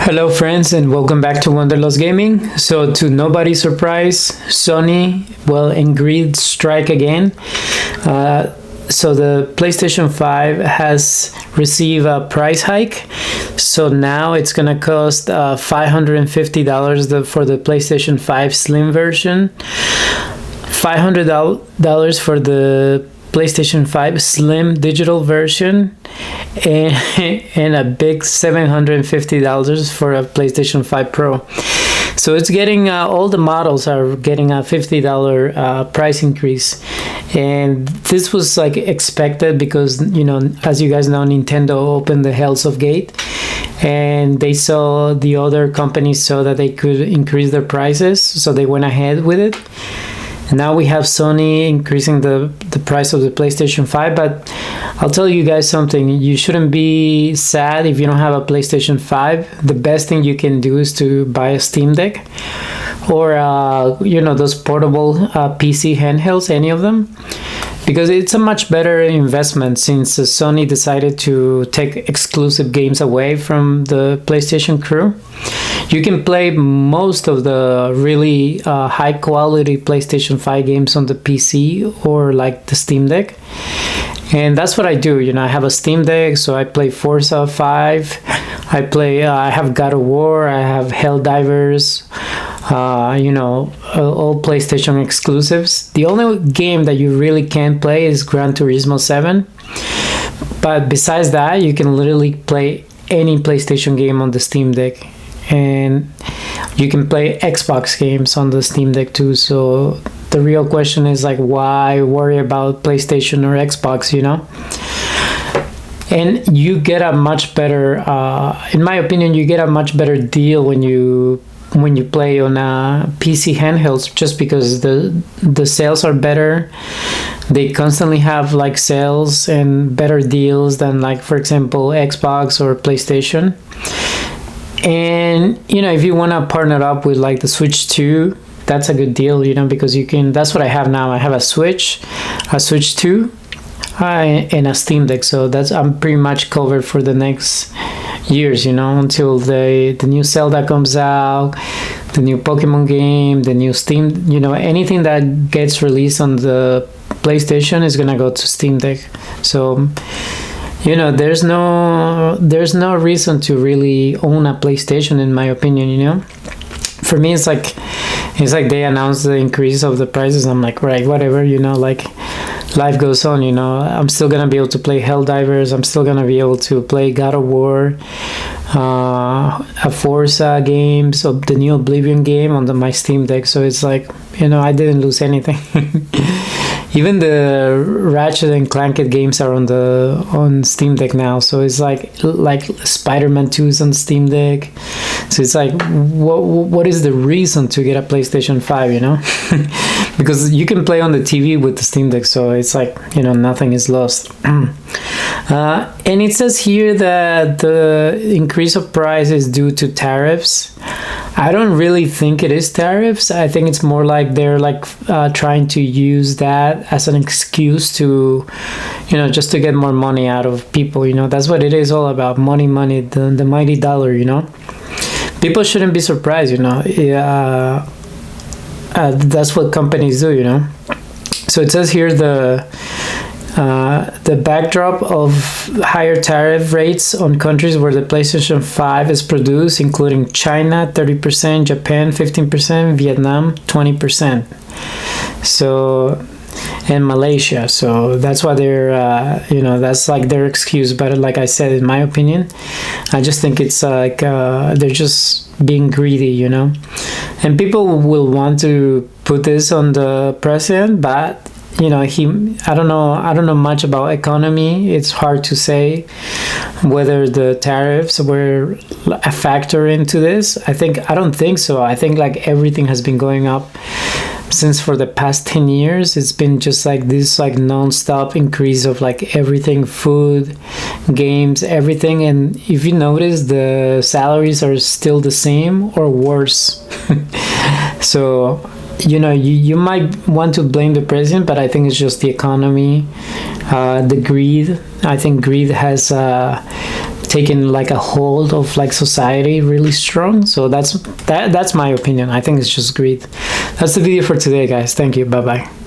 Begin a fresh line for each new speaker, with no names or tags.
Hello friends and welcome back to Wanderlust Gaming. So to nobody's surprise, Sony will in greed strike again. So the PlayStation 5 has received a price hike. So now it's gonna cost $550 for the PlayStation 5 Slim version, $500 for the PlayStation 5 Slim digital version, and a big $750 for a PlayStation 5 Pro. So it's getting all the models are getting a $50 price increase, and this was like expected because, you know, as you guys know, Nintendo opened the Hells of Gate, and they saw the other companies saw that they could increase their prices, so they went ahead with it. Now we have Sony increasing the price of the PlayStation 5, but I'll tell you guys something. You shouldn't be sad if you don't have a PlayStation 5. The best thing you can do is to buy a Steam Deck or, you know, those portable PC handhelds, any of them, because it's a much better investment since Sony decided to take exclusive games away from the PlayStation crew. You can play most of the really high quality PlayStation 5 games on the PC or like the Steam Deck. And that's what I do. You know, I have a Steam Deck, so I play Forza 5. I have God of War, I have Helldivers, you know, all PlayStation exclusives. The only game that you really can't play is Gran Turismo 7. But besides that, you can literally play any PlayStation game on the Steam Deck. And you can play Xbox games on the Steam Deck too. So the real question is like, why worry about PlayStation or Xbox, you know? And you get a much better, in my opinion, you get a much better deal when you play on PC handhelds, just because the sales are better. They constantly have like sales and better deals than, like, for example, Xbox or PlayStation. And, you know, if you want to partner up with like the Switch 2, that's a good deal, you know, because you can, that's what I have now. I have a Switch 2, and a Steam Deck. So I'm pretty much covered for the next years, you know, until the new Zelda comes out, the new Pokemon game, the new Steam, you know, anything that gets released on the PlayStation is going to go to Steam Deck. So, you know, there's no reason to really own a PlayStation, in my opinion, you know. For me, it's like they announced the increase of the prices. I'm like, right, whatever, you know, like life goes on, you know. I'm still gonna be able to play Helldivers. I'm still gonna be able to play God of War, a Forza game, so the new Oblivion game on my Steam Deck. So it's like, you know, I didn't lose anything. Even the Ratchet and Clank games are on Steam Deck now. So it's like Spider-Man 2 is on Steam Deck. So it's like, what is the reason to get a PlayStation 5, you know? Because you can play on the TV with the Steam Deck. So it's like, you know, nothing is lost. And it says here that the increase of price is due to tariffs. I don't really think it is tariffs. I think it's more like they're like trying to use that as an excuse to, you know, just to get more money out of people. You know, that's what it is all about. Money, the mighty dollar, you know. People shouldn't be surprised, you know. That's what companies do, you know. So it says here the backdrop of higher tariff rates on countries where the PlayStation 5 is produced, including China 30%, Japan 15%, Vietnam 20%. So, and Malaysia. So that's why they're, you know, that's like their excuse. But like I said, in my opinion, I just think it's like they're just being greedy, you know. And people will want to put this on the president, but, you know, I don't know much about economy. It's hard to say whether the tariffs were a factor into this. I don't think so. I think like everything has been going up since for the past 10 years. It's been just like this like non-stop increase of like everything, food, games, everything. And if you notice, the salaries are still the same or worse. So, you know, you might want to blame the president, but I think it's just the economy, the greed. I think greed has taken like a hold of like society really strong. So that's my opinion. I think it's just greed. That's the video for today, guys. Thank you. Bye bye.